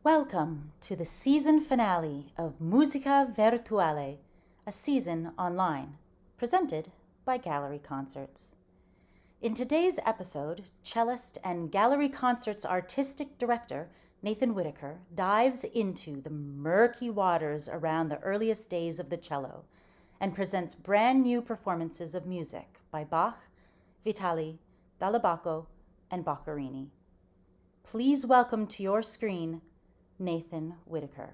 Welcome to the season finale of Musica Virtuale, a season online, presented by Gallery Concerts. In today's episode, cellist and Gallery Concerts Artistic Director Nathan Whittaker dives into the murky waters around the earliest days of the cello and presents brand new performances of music by Bach, Vitale, Dall'Abaco, and Boccherini. Please welcome to your screen Nathan Whittaker.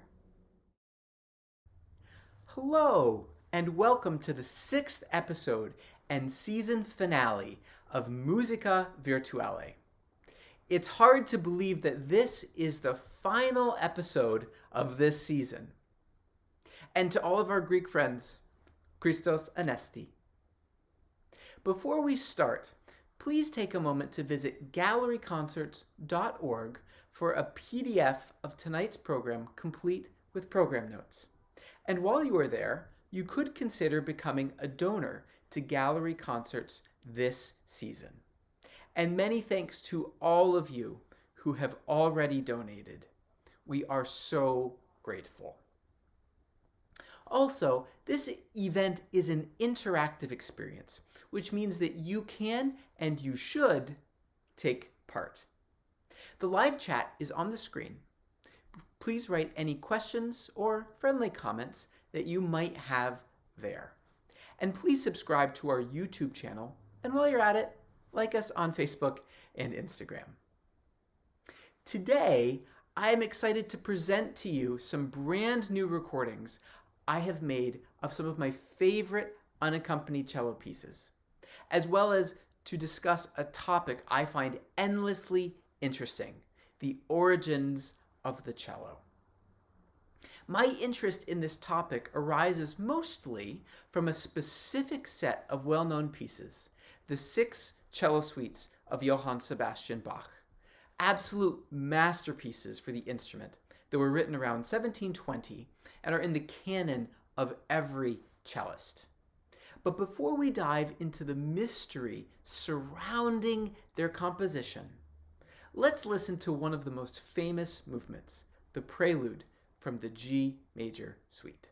Hello, and welcome to the 6th episode and season finale of Musica Virtuale. It's hard to believe that this is the final episode of this season. And to all of our Greek friends, Christos Anesti. Before we start, please take a moment to visit galleryconcerts.org for a PDF of tonight's program complete with program notes. And while you are there, you could consider becoming a donor to Gallery Concerts this season. And many thanks to all of you who have already donated. We are so grateful. Also, this event is an interactive experience, which means that you can and you should take part. The live chat is on the screen. Please write any questions or friendly comments that you might have there. And please subscribe to our YouTube channel, and while you're at it, like us on Facebook and Instagram. Today, I am excited to present to you some brand new recordings I have made of some of my favorite unaccompanied cello pieces, as well as to discuss a topic I find endlessly interesting, the origins of the cello. My interest in this topic arises mostly from a specific set of well-known pieces, the 6 cello suites of Johann Sebastian Bach, absolute masterpieces for the instrument that were written around 1720 and are in the canon of every cellist. But before we dive into the mystery surrounding their composition, let's listen to one of the most famous movements, the Prelude from the G major suite.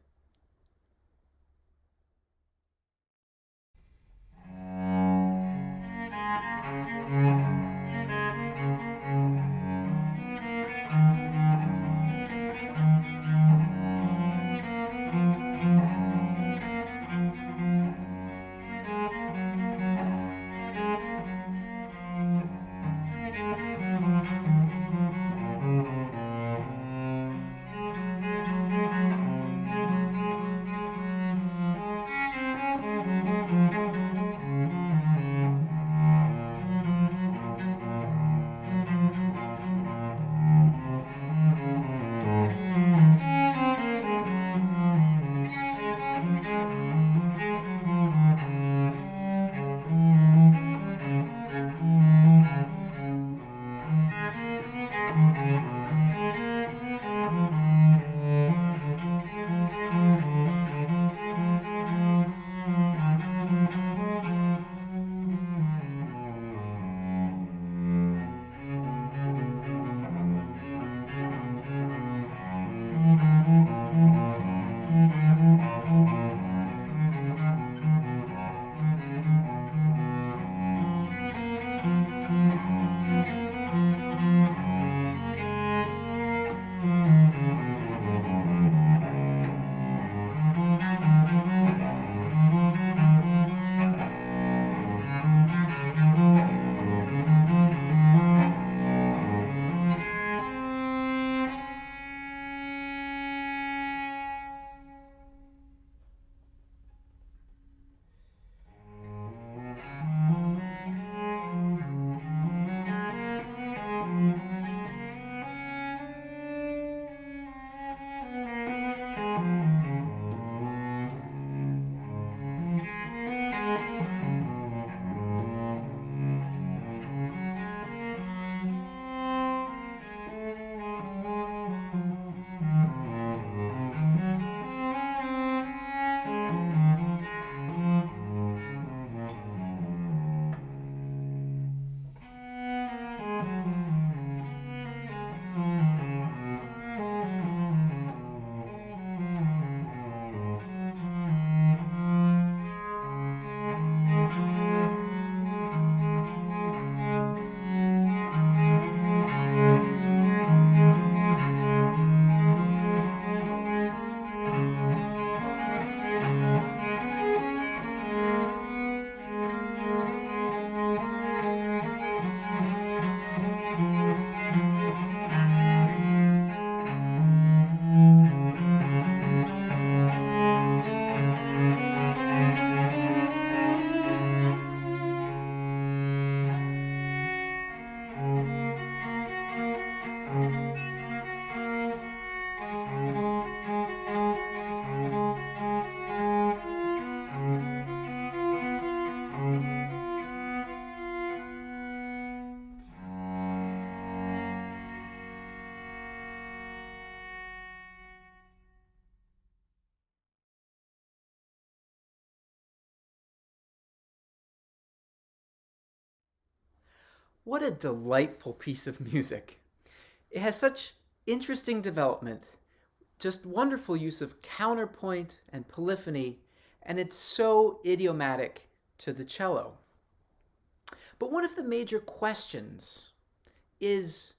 What a delightful piece of music. It has such interesting development, just wonderful use of counterpoint and polyphony, and it's so idiomatic to the cello. But one of the major questions is,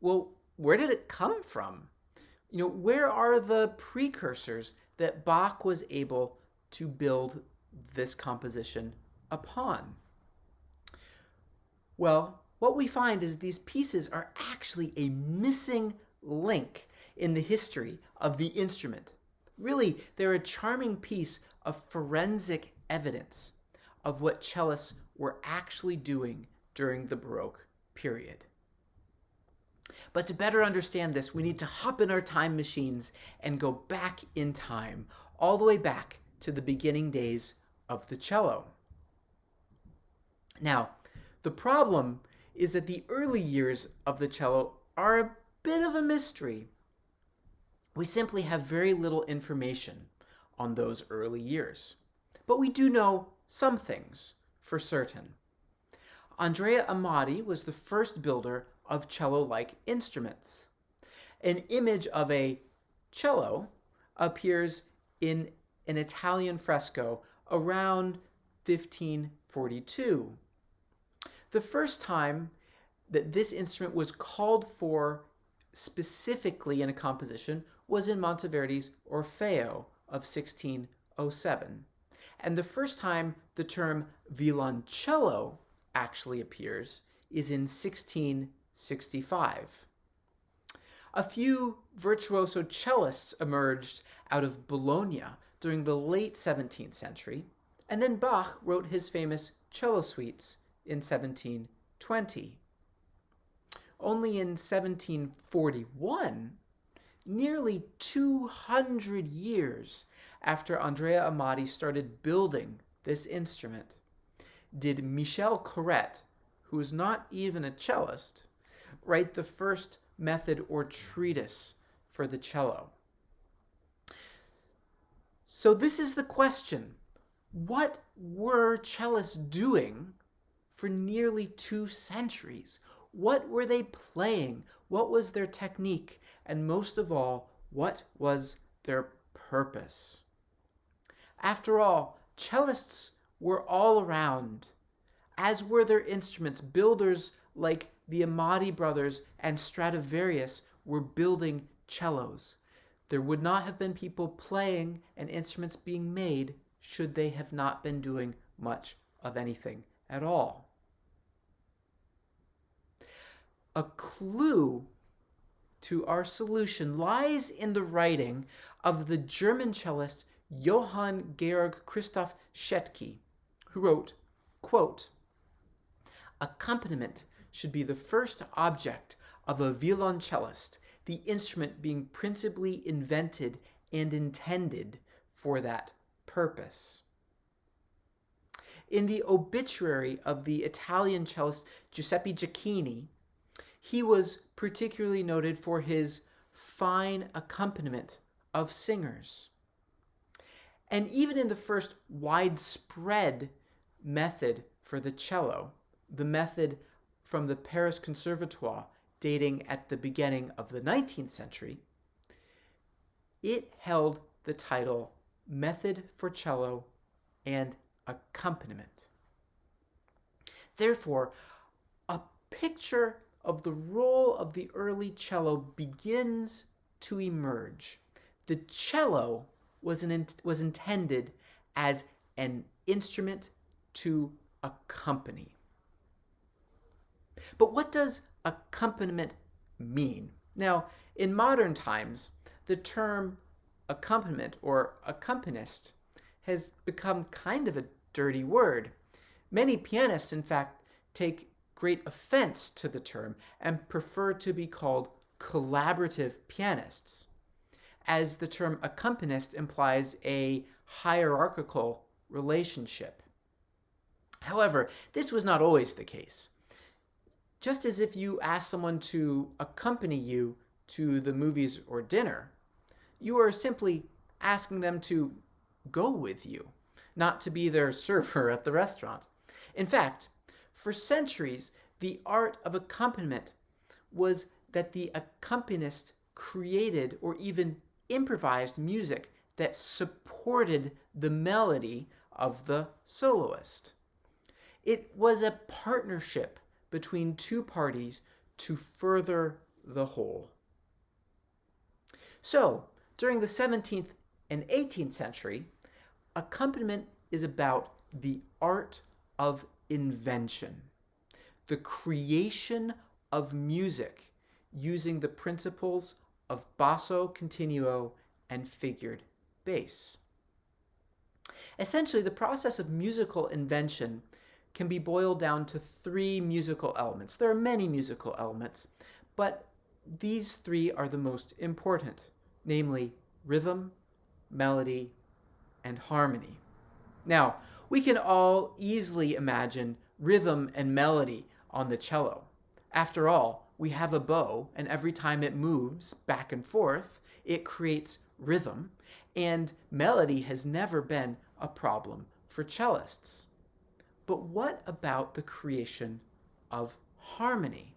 well, where did it come from? Where are the precursors that Bach was able to build this composition upon? Well, what we find is these pieces are actually a missing link in the history of the instrument. Really, they're a charming piece of forensic evidence of what cellists were actually doing during the Baroque period. But to better understand this, we need to hop in our time machines and go back in time, all the way back to the beginning days of the cello. Now, the problem is that the early years of the cello are a bit of a mystery. We simply have very little information on those early years. But we do know some things for certain. Andrea Amati was the first builder of cello-like instruments. An image of a cello appears in an Italian fresco around 1542. The first time that this instrument was called for specifically in a composition was in Monteverdi's Orfeo of 1607. And the first time the term violoncello actually appears is in 1665. A few virtuoso cellists emerged out of Bologna during the late 17th century, and then Bach wrote his famous cello suites in 1720. Only in 1741, nearly 200 years after Andrea Amati started building this instrument, did Michel Corrette, who is not even a cellist, write the first method or treatise for the cello. So this is the question. What were cellists doing for nearly 2 centuries? What were they playing? What was their technique? And most of all, what was their purpose? After all, cellists were all around, as were their instruments. Builders like the Amati brothers and Stradivarius were building cellos. There would not have been people playing and instruments being made should they have not been doing much of anything at all. A clue to our solution lies in the writing of the German cellist Johann Georg Christoph Schettke, who wrote, quote, "Accompaniment should be the first object of a violoncellist, the instrument being principally invented and intended for that purpose." In the obituary of the Italian cellist Giuseppe Giacchini, he was particularly noted for his fine accompaniment of singers. And even in the first widespread method for the cello, the method from the Paris Conservatoire dating at the beginning of the 19th century, it held the title Method for Cello and Accompaniment. Therefore, a picture of the role of the early cello begins to emerge. The cello was intended as an instrument to accompany. But what does accompaniment mean? Now, in modern times, the term accompaniment or accompanist has become kind of a dirty word. Many pianists, in fact, take great offense to the term and prefer to be called collaborative pianists, as the term accompanist implies a hierarchical relationship. However, this was not always the case. Just as if you ask someone to accompany you to the movies or dinner, you are simply asking them to go with you, not to be their server at the restaurant. In fact, for centuries, The art of accompaniment was that the accompanist created or even improvised music that supported the melody of the soloist. It was a partnership between two parties to further the whole. So, during the 17th and 18th century, accompaniment is about the art of invention, the creation of music using the principles of basso continuo and figured bass. Essentially, the process of musical invention can be boiled down to three musical elements. There are many musical elements, but these three are the most important, namely rhythm, melody, and harmony. Now, we can all easily imagine rhythm and melody on the cello. After all, we have a bow, and every time it moves back and forth, it creates rhythm, and melody has never been a problem for cellists. But what about the creation of harmony?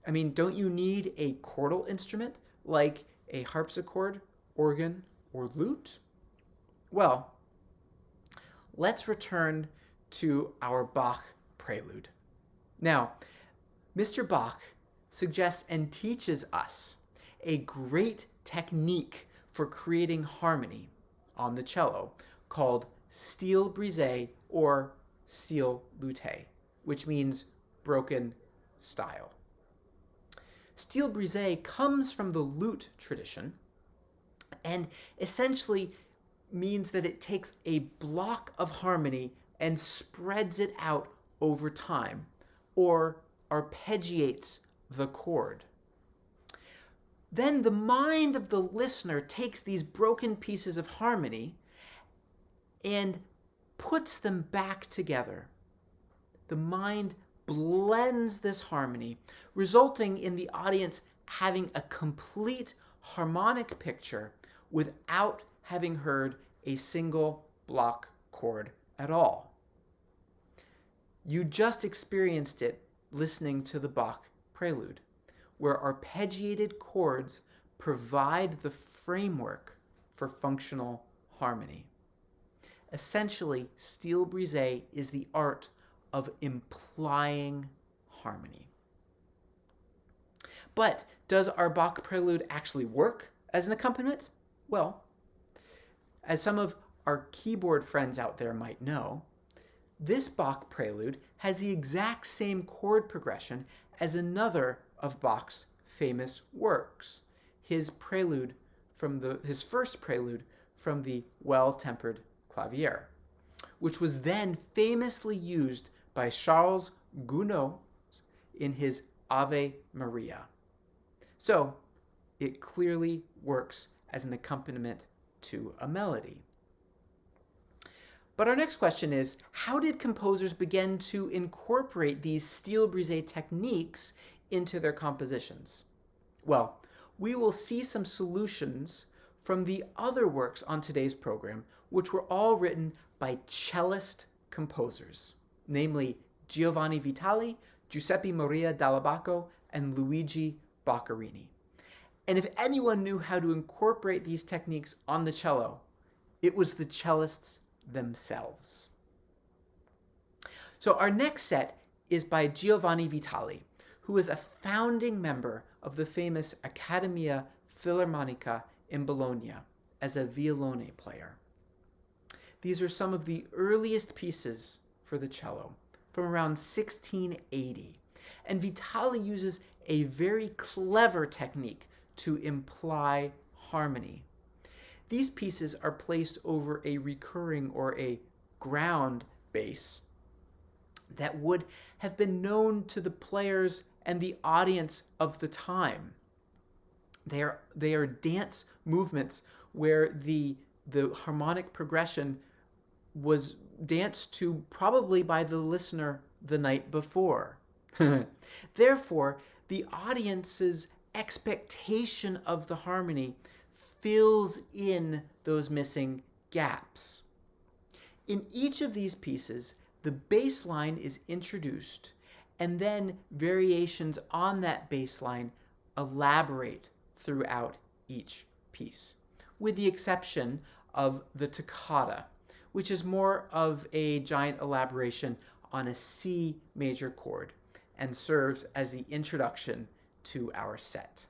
I mean, don't you need a chordal instrument like a harpsichord, organ, or lute? Well, let's return to our Bach Prelude. Now, Mr. Bach suggests and teaches us a great technique for creating harmony on the cello called style brisé or style lutte, which means broken style. Style brisé comes from the lute tradition and essentially means that it takes a block of harmony and spreads it out over time, or arpeggiates the chord. Then the mind of the listener takes these broken pieces of harmony and puts them back together. The mind blends this harmony, resulting in the audience having a complete harmonic picture without having heard a single block chord at all. You just experienced it listening to the Bach Prelude, where arpeggiated chords provide the framework for functional harmony. Essentially, style brisé is the art of implying harmony. But does our Bach Prelude actually work as an accompaniment? Well, as some of our keyboard friends out there might know, this Bach Prelude has the exact same chord progression as another of Bach's famous works, his first prelude from the Well-Tempered Clavier, which was then famously used by Charles Gounod in his Ave Maria. So, it clearly works as an accompaniment to a melody. But our next question is, how did composers begin to incorporate these style brisé techniques into their compositions? Well, we will see some solutions from the other works on today's program, which were all written by cellist composers, namely Giovanni Vitale, Giuseppe Maria Dall'Abaco, and Luigi Baccarini. And if anyone knew how to incorporate these techniques on the cello, it was the cellists themselves. So our next set is by Giovanni Vitale, who is a founding member of the famous Accademia Filarmonica in Bologna as a violone player. These are some of the earliest pieces for the cello from around 1680, and Vitale uses a very clever technique to imply harmony. These pieces are placed over a recurring or a ground bass that would have been known to the players and the audience of the time. They are dance movements where the harmonic progression was danced to probably by the listener the night before. Therefore, the audience's expectation of the harmony fills in those missing gaps. In each of these pieces, the bass line is introduced and then variations on that bass line elaborate throughout each piece, with the exception of the toccata, which is more of a giant elaboration on a C major chord and serves as the introduction to our set.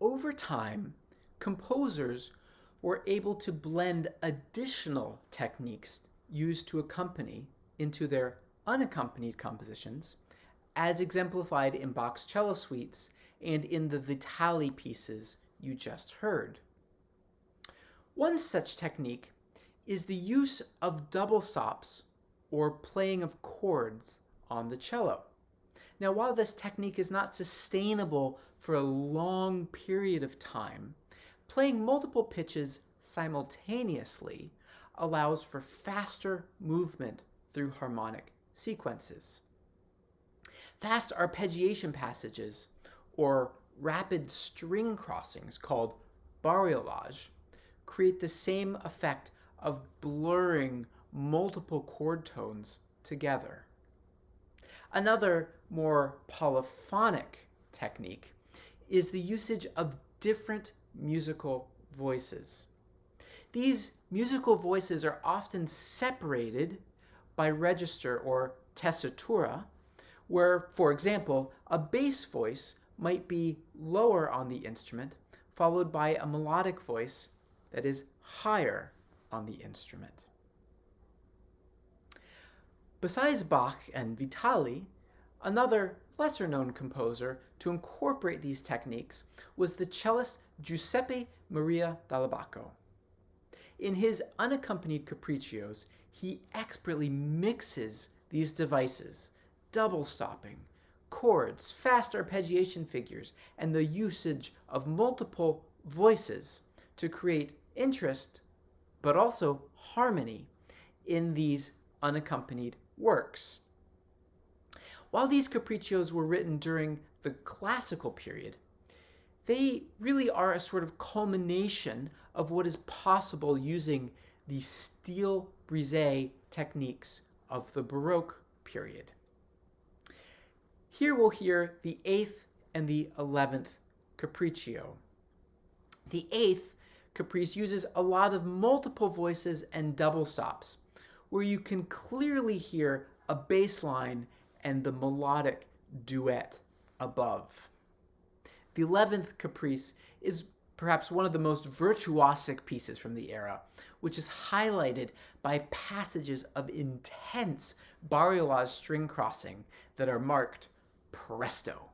Over time, composers were able to blend additional techniques used to accompany into their unaccompanied compositions, as exemplified in Bach's cello suites and in the Vitale pieces you just heard. One such technique is the use of double stops or playing of chords on the cello. Now, while this technique is not sustainable for a long period of time, playing multiple pitches simultaneously allows for faster movement through harmonic sequences. Fast arpeggiation passages, or rapid string crossings called bariolage, create the same effect of blurring multiple chord tones together. Another more polyphonic technique is the usage of different musical voices. These musical voices are often separated by register or tessitura, where, for example, a bass voice might be lower on the instrument, followed by a melodic voice that is higher on the instrument. Besides Bach and Vitale, another lesser-known composer to incorporate these techniques was the cellist Giuseppe Maria Dall'Abaco. In his unaccompanied capriccios, he expertly mixes these devices, double stopping, chords, fast arpeggiation figures, and the usage of multiple voices to create interest, but also harmony in these unaccompanied works. While these capriccios were written during the classical period, they really are a sort of culmination of what is possible using the style brisé techniques of the Baroque period. Here we'll hear the 8th and the 11th capriccio. The 8th caprice uses a lot of multiple voices and double stops, where you can clearly hear a bass line and the melodic duet above. The 11th caprice is perhaps one of the most virtuosic pieces from the era, which is highlighted by passages of intense bariolage string crossing that are marked presto.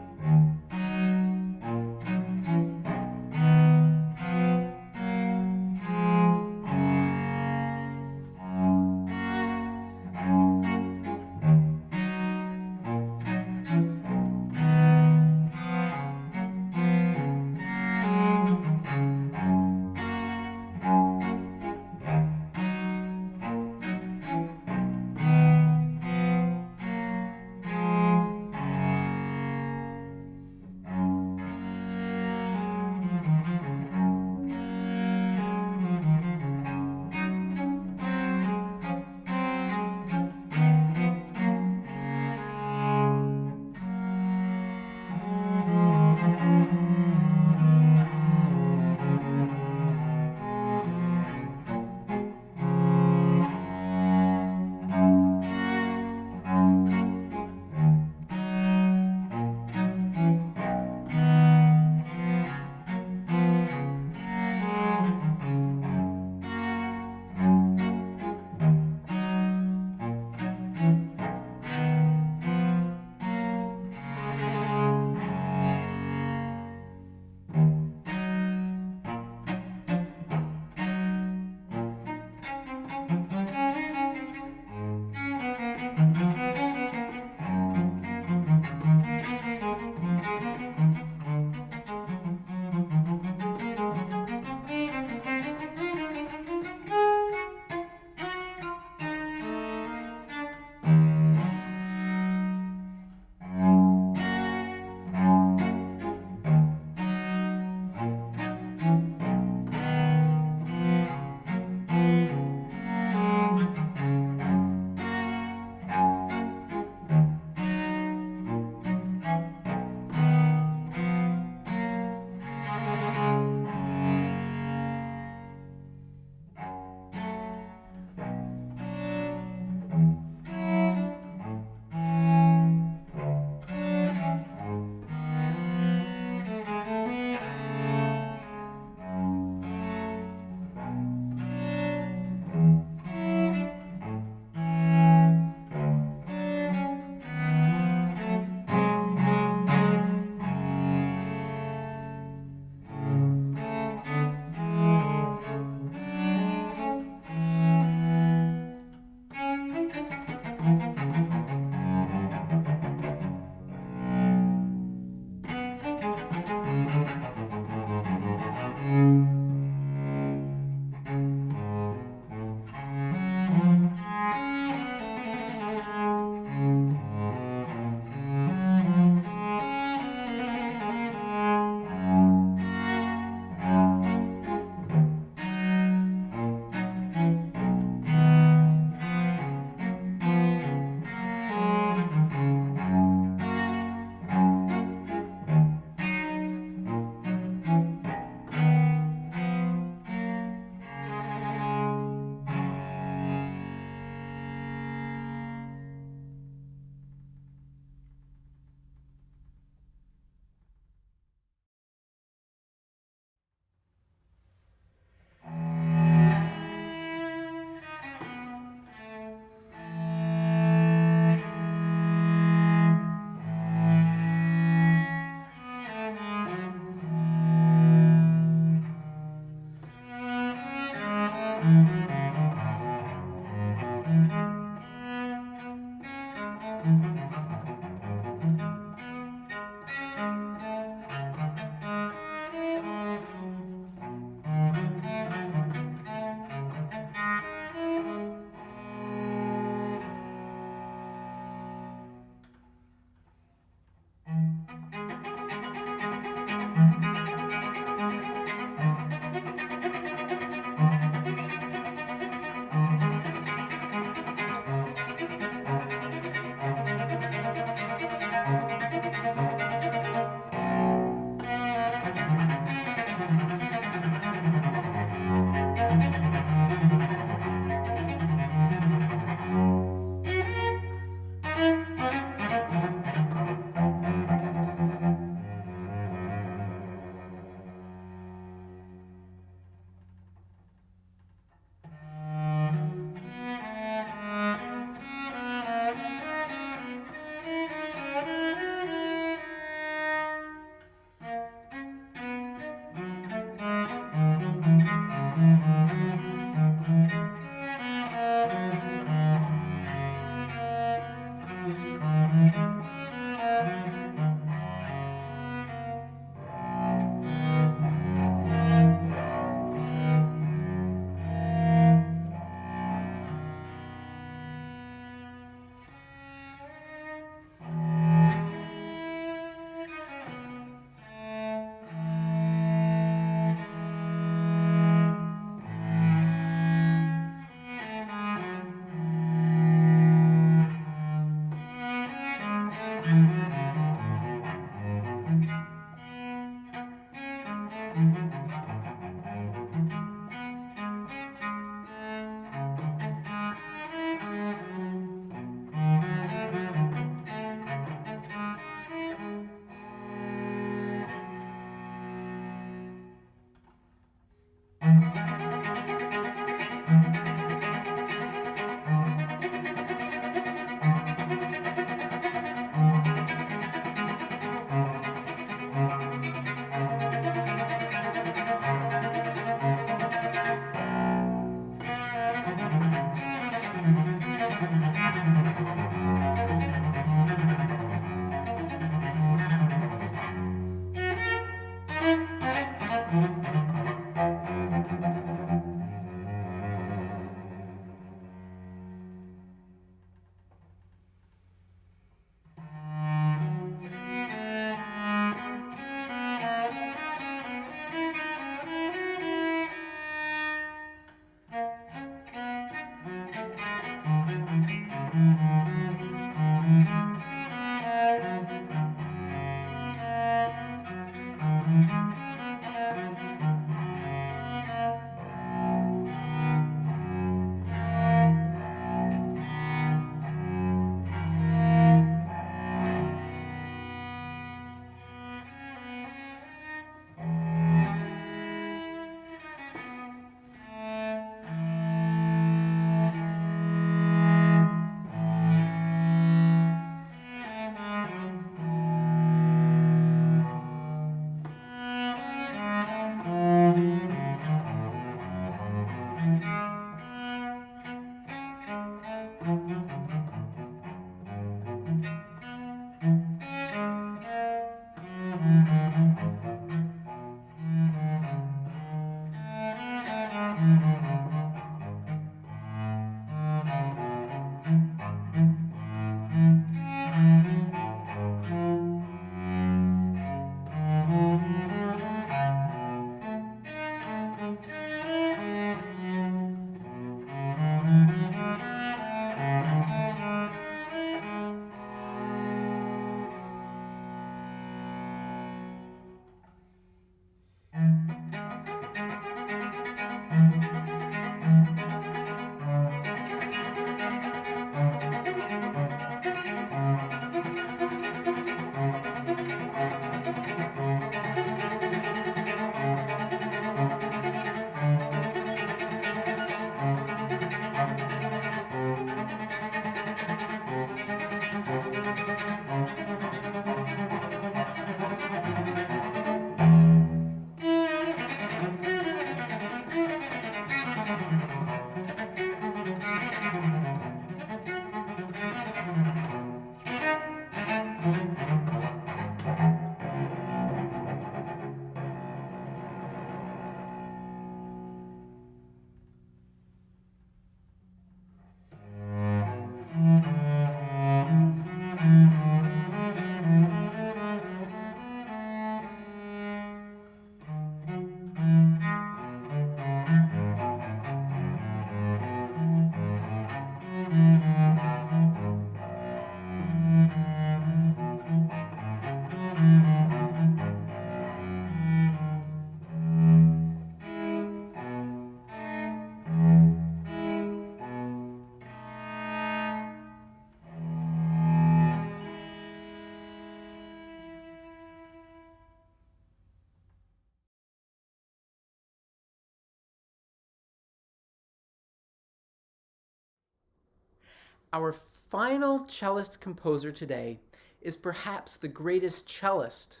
Our final cellist composer today is perhaps the greatest cellist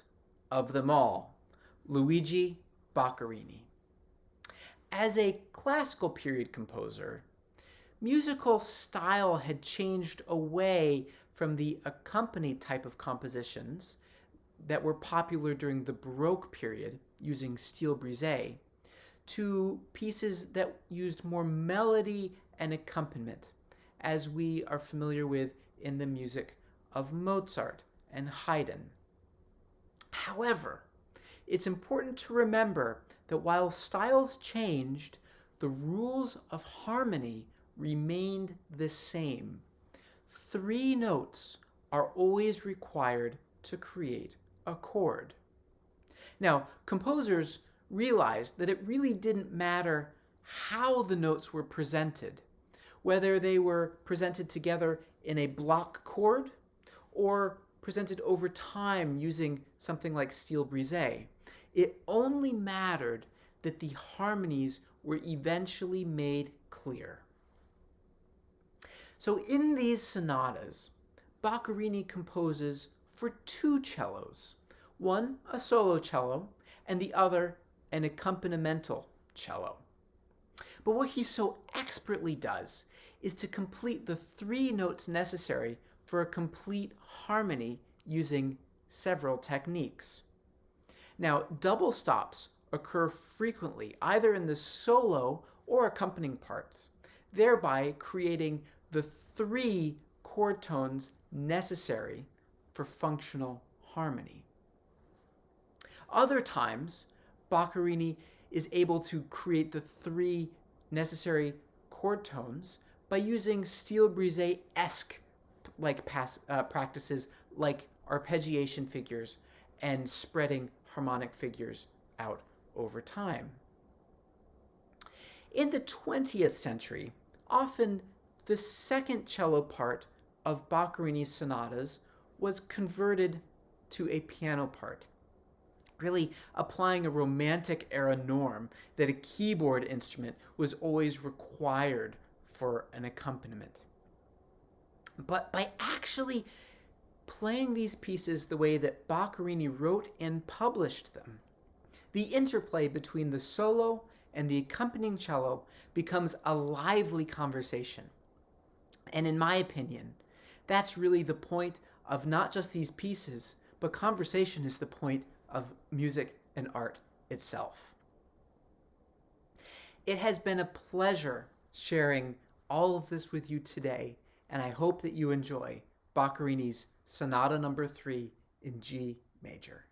of them all, Luigi Baccarini. As a classical period composer, musical style had changed away from the accompanied type of compositions that were popular during the Baroque period using stile brisé to pieces that used more melody and accompaniment, as we are familiar with in the music of Mozart and Haydn. However, it's important to remember that while styles changed, the rules of harmony remained the same. 3 notes are always required to create a chord. Now, composers realized that it really didn't matter how the notes were presented, whether they were presented together in a block chord or presented over time using something like stile brisé. It only mattered that the harmonies were eventually made clear. So in these sonatas, Boccherini composes for 2 cellos, one a solo cello and the other an accompanimental cello. But what he so expertly does is to complete the 3 notes necessary for a complete harmony using several techniques. Now, double stops occur frequently, either in the solo or accompanying parts, thereby creating the 3 chord tones necessary for functional harmony. Other times, Boccherini is able to create the 3 necessary chord tones by using stile brisé-esque practices like arpeggiation figures and spreading harmonic figures out over time. In the 20th century, often the second cello part of Boccherini's sonatas was converted to a piano part, really applying a Romantic era norm that a keyboard instrument was always required for an accompaniment. But by actually playing these pieces the way that Boccherini wrote and published them, the interplay between the solo and the accompanying cello becomes a lively conversation. And in my opinion, that's really the point of not just these pieces, but conversation is the point of music and art itself. It has been a pleasure sharing all of this with you today, and I hope that you enjoy Boccherini's Sonata No. 3 in G major.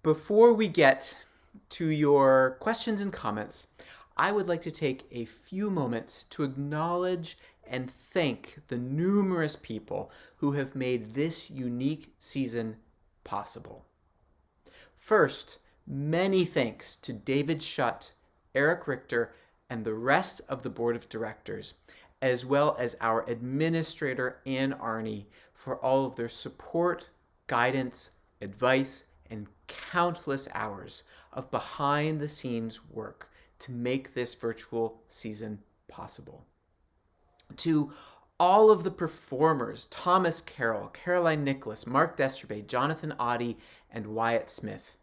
Before we get to your questions and comments, I would like to take a few moments to acknowledge and thank the numerous people who have made this unique season possible. First, many thanks to David Schutt, Eric Richter, and the rest of the board of directors, as well as our administrator, Ann Arney, for all of their support, guidance, advice, and countless hours of behind-the-scenes work to make this virtual season possible. To all of the performers, Thomas Carroll, Caroline Nicolas, Marc Destrubé, Jonathan Oddie, and Wyatt Smith,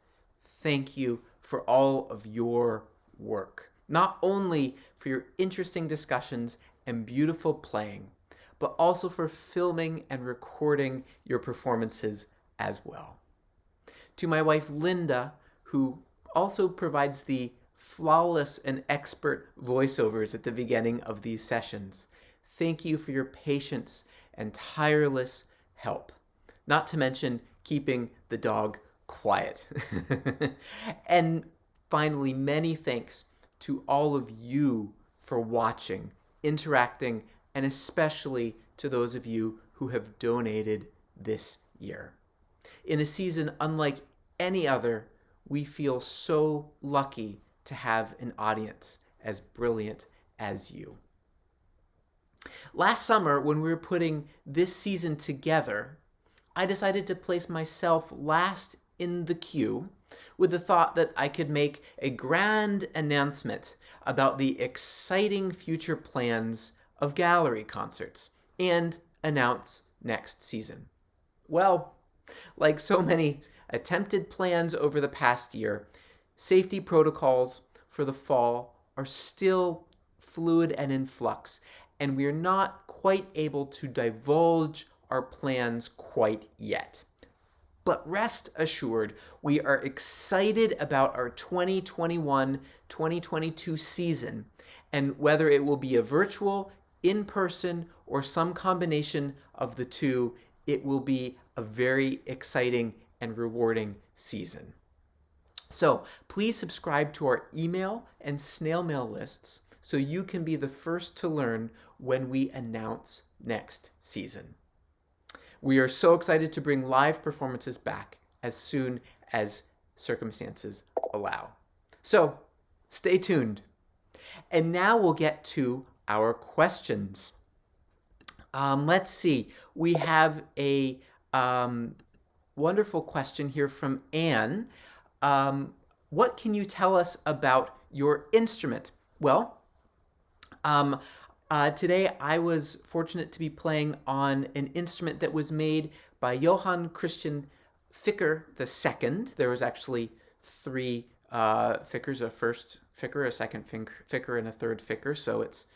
thank you for all of your work. Not only for your interesting discussions and beautiful playing, but also for filming and recording your performances as well. To my wife Linda, who also provides the flawless and expert voiceovers at the beginning of these sessions, thank you for your patience and tireless help, not to mention keeping the dog quiet. And finally, many thanks to all of you for watching, interacting, and especially to those of you who have donated this year. In a season unlike any other, we feel so lucky to have an audience as brilliant as you. Last summer, when we were putting this season together, I decided to place myself last in the queue with the thought that I could make a grand announcement about the exciting future plans of gallery concerts and announce next season. Well, like so many attempted plans over the past year, safety protocols for the fall are still fluid and in flux, and we are not quite able to divulge our plans quite yet. But rest assured, we are excited about our 2021-2022 season, and whether it will be a virtual, in-person, or some combination of the two, it will be a very exciting and rewarding season. So please subscribe to our email and snail mail lists so you can be the first to learn when we announce next season. We are so excited to bring live performances back as soon as circumstances allow. So stay tuned. And now we'll get to our questions. Let's see. We have a wonderful question here from Anne. What can you tell us about your instrument? Well, today I was fortunate to be playing on an instrument that was made by Johann Christian Ficker II. There was actually three Fickers, a first Ficker, a second Ficker, and a third Ficker. So it's,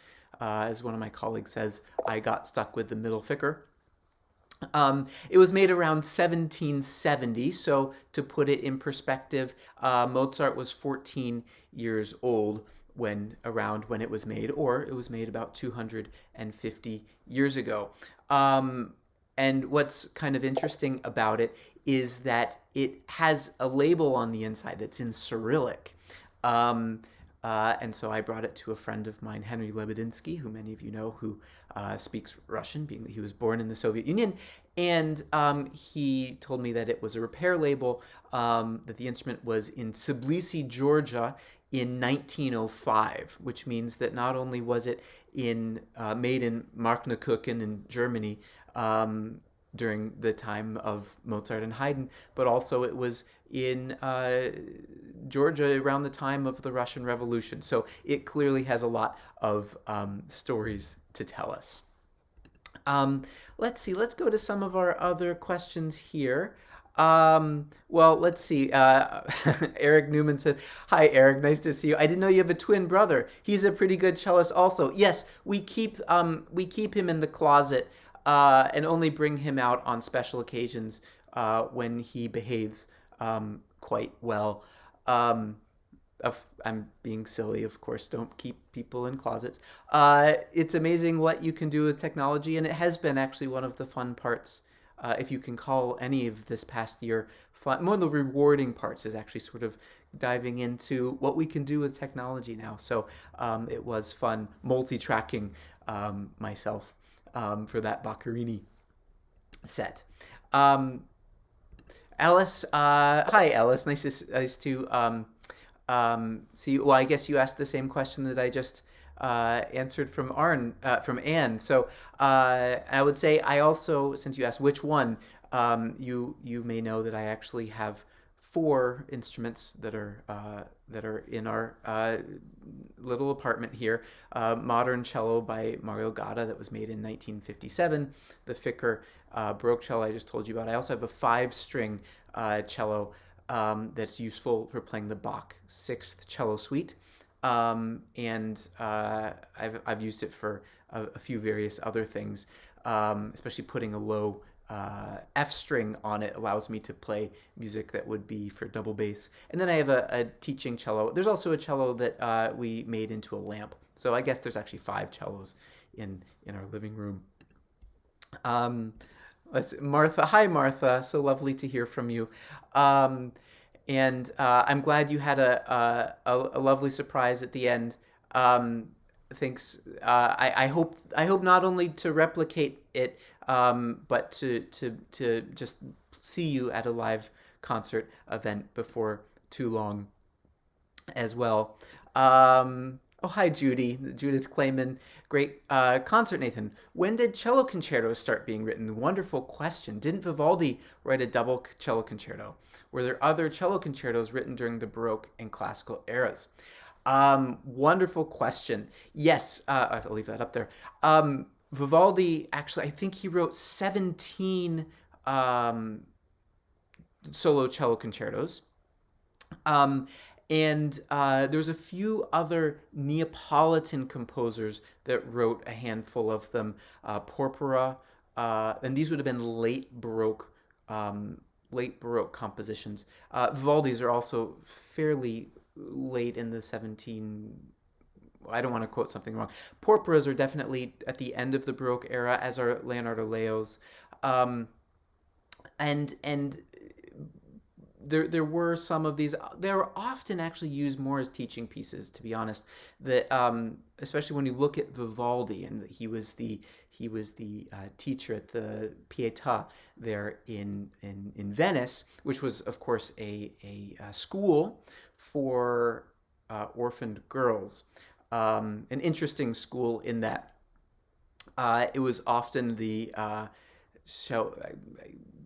as one of my colleagues says, I got stuck with the middle Ficker. It was made around 1770, so to put it in perspective, Mozart was 14 years old when it was made, or it was made about 250 years ago. And what's kind of interesting about it is that it has a label on the inside that's in Cyrillic. And so I brought it to a friend of mine, Henry Lebedinsky, who many of you know, who speaks Russian, being that he was born in the Soviet Union. And he told me that it was a repair label, that the instrument was in Tbilisi, Georgia in 1905, which means that not only was it made in Marknekuchen in Germany during the time of Mozart and Haydn, but also it was in Georgia around the time of the Russian Revolution. So it clearly has a lot of stories to tell us. Let's see, let's go to some of our other questions here. Well, let's see. Eric Newman said, "Hi, Eric. Nice to see you. I didn't know you have a twin brother. He's a pretty good cellist also." Yes, we keep him in the closet and only bring him out on special occasions when he behaves quite well. I'm being silly, of course. Don't keep people in closets. It's amazing what you can do with technology, and it has been actually one of the fun parts. If you can call any of this past year fun, one of the rewarding parts is actually sort of diving into what we can do with technology now. So it was fun multi-tracking myself for that Boccherini set. Alice, hi Alice, nice to see you. Well, I guess you asked the same question that I just answered from Anne. So I would say I also, since you asked which one, you may know that I actually have 4 instruments that are in our little apartment here. Modern cello by Mario Gadda that was made in 1957. The Ficker Baroque cello I just told you about. I also have a 5-string cello that's useful for playing the Bach 6th cello suite. And I've used it for a few various other things, especially putting a low F string on it allows me to play music that would be for double bass. And then I have a teaching cello. There's also a cello that we made into a lamp. So I guess there's actually 5 cellos in our living room. Martha, hi Martha, so lovely to hear from you. And I'm glad you had a lovely surprise at the end. Thanks. I hope not only to replicate it, but to just see you at a live concert event before too long as well. Oh, hi, Judy. Judith Clayman. Great concert, Nathan. When did cello concertos start being written? Wonderful question. Didn't Vivaldi write a double cello concerto? Were there other cello concertos written during the Baroque and Classical eras? Wonderful question. Yes, I'll leave that up there. Vivaldi, actually, I think he wrote 17 solo cello concertos. And there's a few other Neapolitan composers that wrote a handful of them. Porpora, and these would have been late Baroque late Baroque compositions. Vivaldi's are also fairly late in the 17. I don't want to quote something wrong. Porporas are definitely at the end of the Baroque era, as are Leonardo Leo's. And there were some of these. They were often actually used more as teaching pieces, to be honest. That especially when you look at Vivaldi, and he was the teacher at the Pietà there in Venice, which was of course a school for orphaned girls. An interesting school in that it was often the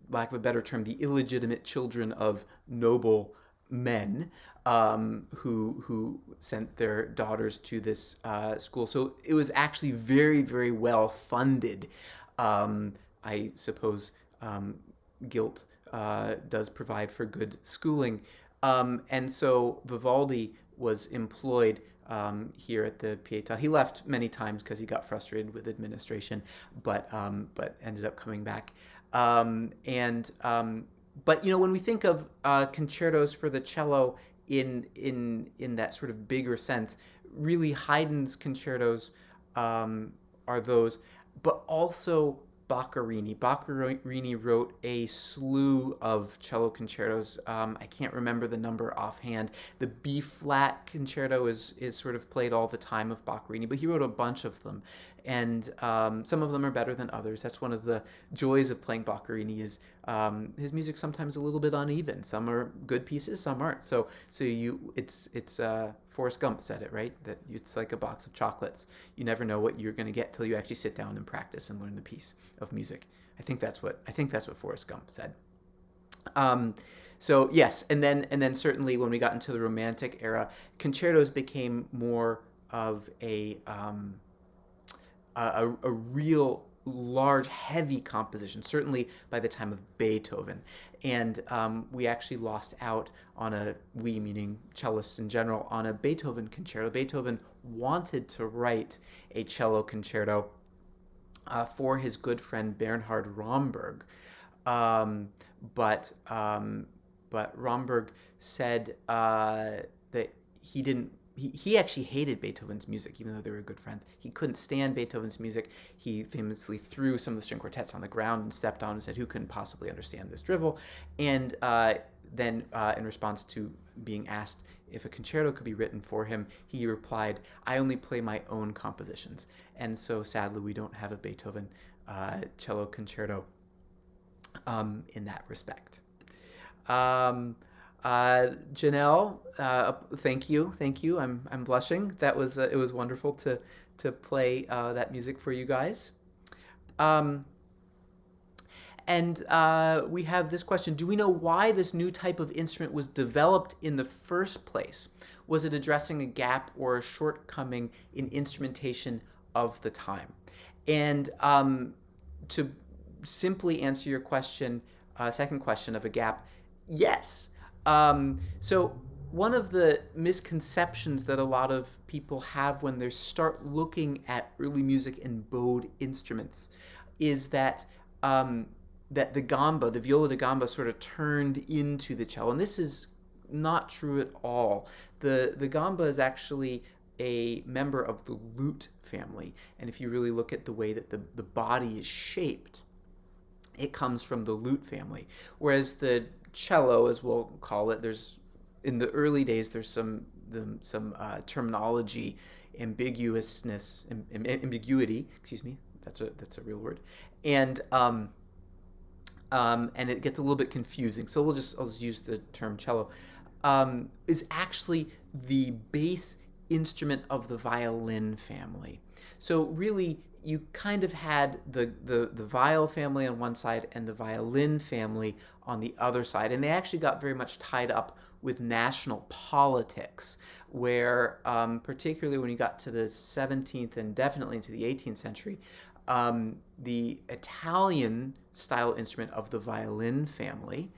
lack of a better term, the illegitimate children of noble men who sent their daughters to this school. So it was actually very, very well funded. I suppose guilt does provide for good schooling. And so Vivaldi was employed here at the Pietà. He left many times because he got frustrated with administration, but ended up coming back. But when we think of concertos for the cello in that sort of bigger sense, really Haydn's concertos are those, but also Boccherini. Boccherini wrote a slew of cello concertos. I can't remember the number offhand. The B-flat concerto is sort of played all the time of Boccherini, but he wrote a bunch of them. And some of them are better than others. That's one of the joys of playing Boccherini is his music sometimes a little bit uneven. Some are good pieces, some aren't. So it's Forrest Gump said it, right? That it's like a box of chocolates. You never know what you're going to get till you actually sit down and practice and learn the piece of music. I think that's what Forrest Gump said. So yes, and then certainly when we got into the Romantic era, concertos became more of a real large, heavy composition, certainly by the time of Beethoven. And we actually lost out on we meaning cellists in general, on a Beethoven concerto. Beethoven wanted to write a cello concerto for his good friend Bernhard Romberg. But Romberg said that he didn't. He actually hated Beethoven's music, even though they were good friends. He couldn't stand Beethoven's music. He famously threw some of the string quartets on the ground and stepped on and said, "Who couldn't possibly understand this drivel?" And then, in response to being asked if a concerto could be written for him, he replied, "I only play my own compositions." And so, sadly, we don't have a Beethoven cello concerto in that respect. Janelle, thank you. I'm blushing. That was it was wonderful to play that music for you guys. And we have this question: do we know why this new type of instrument was developed in the first place? Was it addressing a gap or a shortcoming in instrumentation of the time? And to simply answer your question, second question of a gap, yes. So one of the misconceptions that a lot of people have when they start looking at early music and bowed instruments is that that the gamba, the viola da gamba, sort of turned into the cello, and this is not true at all. The gamba is actually a member of the lute family, and if you really look at the way that the body is shaped, it comes from the lute family, whereas the cello, as we'll call it, in the early days there's some terminology ambiguity. Excuse me, that's a real word, and it gets a little bit confusing. So I'll just use the term cello. Is actually the base instrument of the violin family. So really, you kind of had the viol family on one side and the violin family on the other side. And they actually got very much tied up with national politics, where particularly when you got to the 17th and definitely into the 18th century, the Italian style instrument of the violin family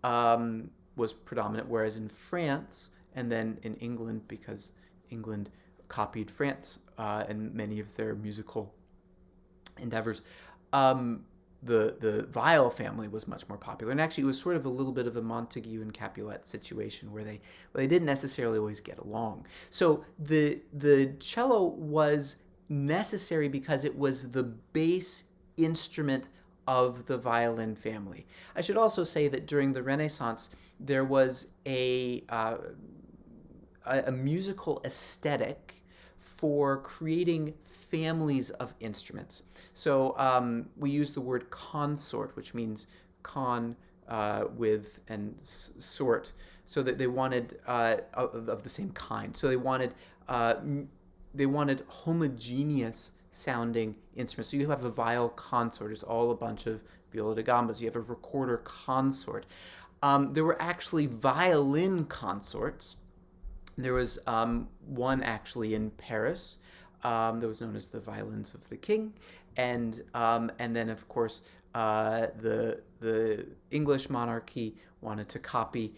was predominant, whereas in France and then in England, because England copied France in many of their musical endeavors, the viol family was much more popular, and actually it was sort of a little bit of a Montague and Capulet situation where they didn't necessarily always get along. So the cello was necessary because it was the base instrument of the violin family. I should also say that during the Renaissance there was a musical aesthetic for creating families of instruments. So we use the word consort, which means con with and sort, so that they wanted of the same kind. So they wanted homogeneous sounding instruments. So you have a viol consort, it's all a bunch of viola da gambas. You have a recorder consort. There were actually violin consorts. There was one actually in Paris that was known as the Violins of the King, and then of course the English monarchy wanted to copy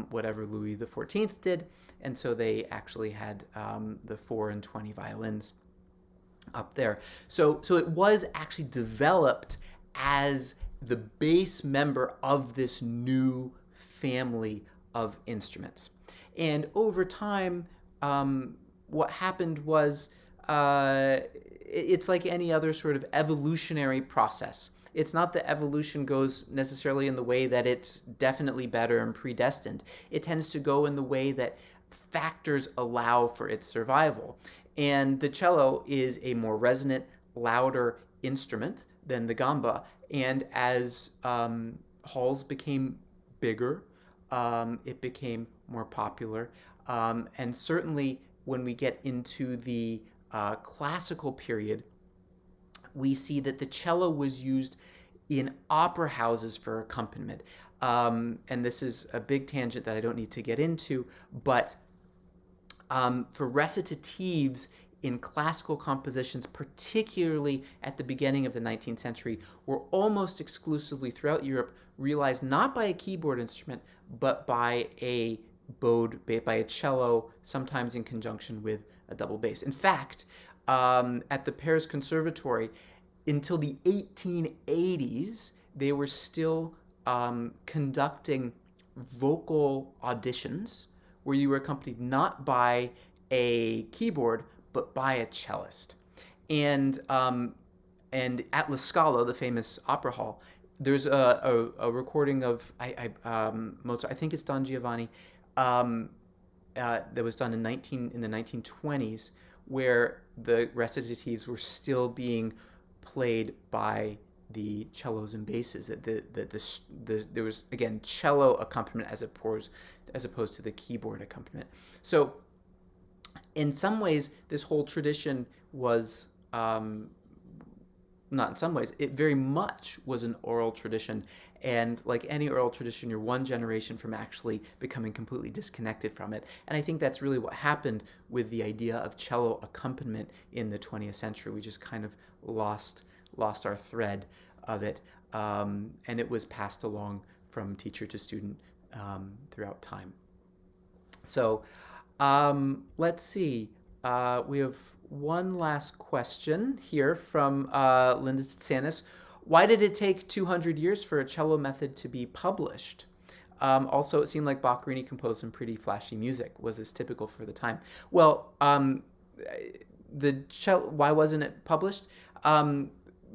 whatever Louis XIV did, and so they actually had the 4 and 20 violins up there. So it was actually developed as the base member of this new family of instruments. And over time, what happened was it's like any other sort of evolutionary process. It's not that evolution goes necessarily in the way that it's definitely better and predestined. It tends to go in the way that factors allow for its survival. And the cello is a more resonant, louder instrument than the gamba. And as halls became bigger, it became more popular. And certainly when we get into the classical period, we see that the cello was used in opera houses for accompaniment. And this is a big tangent that I don't need to get into, but for recitatives in classical compositions, particularly at the beginning of the 19th century, were almost exclusively throughout Europe realized not by a keyboard instrument, but by a bowed, by a cello, sometimes in conjunction with a double bass. In fact, at the Paris Conservatory, until the 1880s, they were still conducting vocal auditions where you were accompanied not by a keyboard, but by a cellist. And at La Scala, the famous opera hall, there's a recording of Mozart. I think it's Don Giovanni, that was done in the 1920s, where the recitatives were still being played by the cellos and basses. There was again cello accompaniment as opposed to the keyboard accompaniment. So in some ways, this whole tradition was not in some ways, it very much was an oral tradition. And like any oral tradition, you're one generation from actually becoming completely disconnected from it. And I think that's really what happened with the idea of cello accompaniment in the 20th century. We just kind of lost our thread of it. And it was passed along from teacher to student throughout time. So let's see. We have one last question here from Linda Tsanis. Why did it take 200 years for a cello method to be published? Also, it seemed like Boccherini composed some pretty flashy music. Was this typical for the time? Well, the cello, why wasn't it published?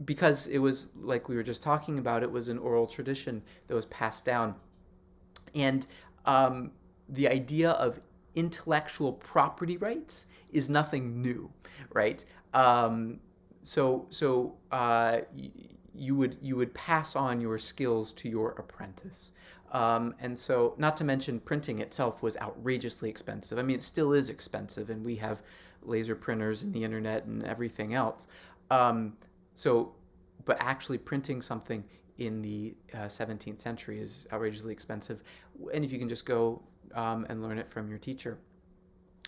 Because it was, like we were just talking about, it was an oral tradition that was passed down. And the idea of intellectual property rights is nothing new, right? You would pass on your skills to your apprentice. And so, not to mention, printing itself was outrageously expensive. I mean, it still is expensive, and we have laser printers and the internet and everything else. But actually printing something in the 17th century is outrageously expensive. And if you can just go and learn it from your teacher.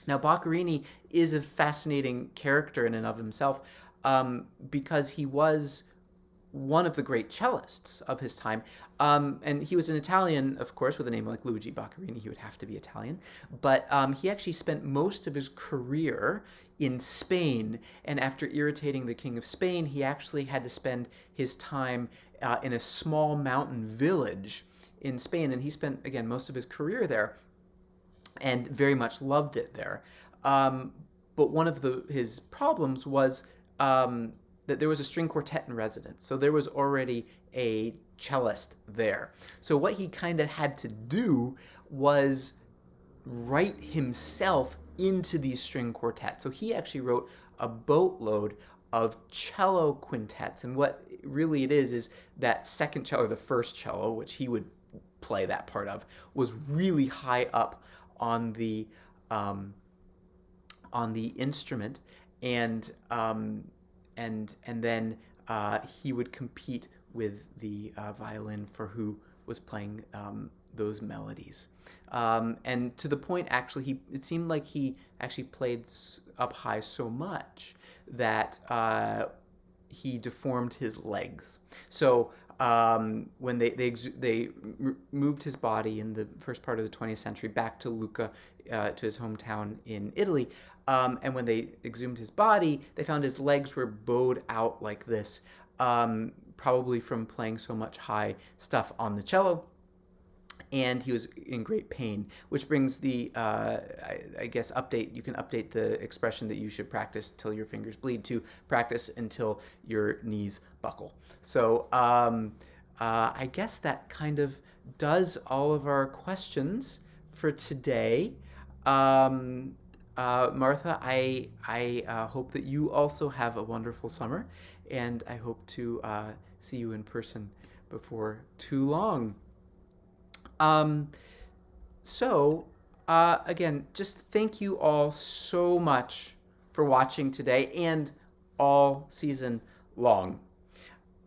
Now, Boccherini is a fascinating character in and of himself, because he was one of the great cellists of his time. And he was an Italian, of course, with a name like Luigi Baccarini. He would have to be Italian. But he actually spent most of his career in Spain. And after irritating the King of Spain, he actually had to spend his time in a small mountain village in Spain. And he spent, again, most of his career there and very much loved it there. But one of his problems was that there was a string quartet in residence. So there was already a cellist there. So what he kind of had to do was write himself into these string quartets. So he actually wrote a boatload of cello quintets. And what really it is that second cello, or the first cello, which he would play that part of, was really high up on the instrument, and then he would compete with the violin for who was playing those melodies. And to the point, actually, it seemed like he actually played up high so much that he deformed his legs. So when they moved his body in the first part of the 20th century back to Lucca, to his hometown in Italy, and when they exhumed his body, they found his legs were bowed out like this, probably from playing so much high stuff on the cello. And he was in great pain, which brings the, I guess, update. You can update the expression that you should practice till your fingers bleed to practice until your knees buckle. So I guess that kind of does all of our questions for today. Martha, I hope that you also have a wonderful summer, and I hope to see you in person before too long. Again, just thank you all so much for watching today and all season long.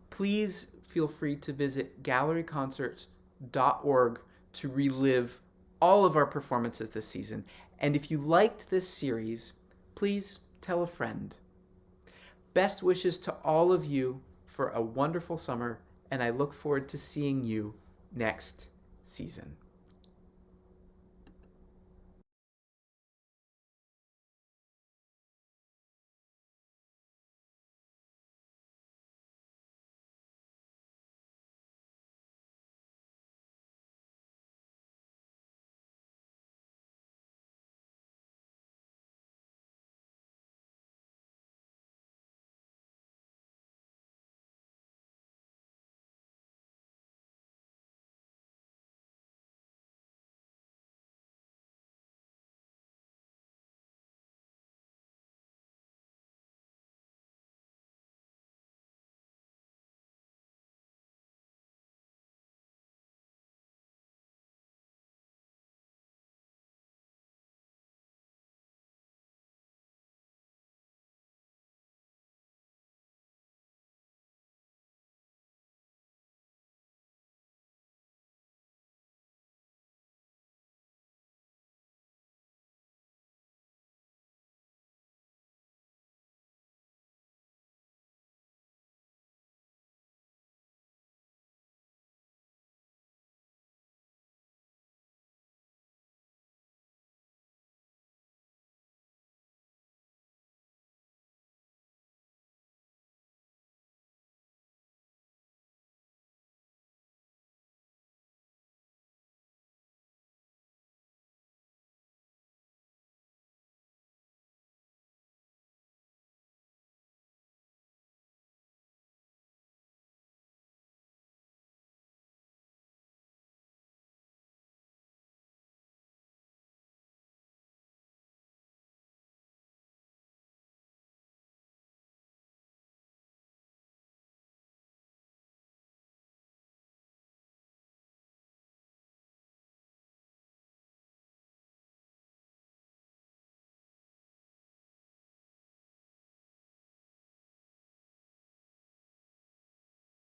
Please feel free to visit galleryconcerts.org to relive all of our performances this season. And if you liked this series, please tell a friend. Best wishes to all of you for a wonderful summer, and I look forward to seeing you next season.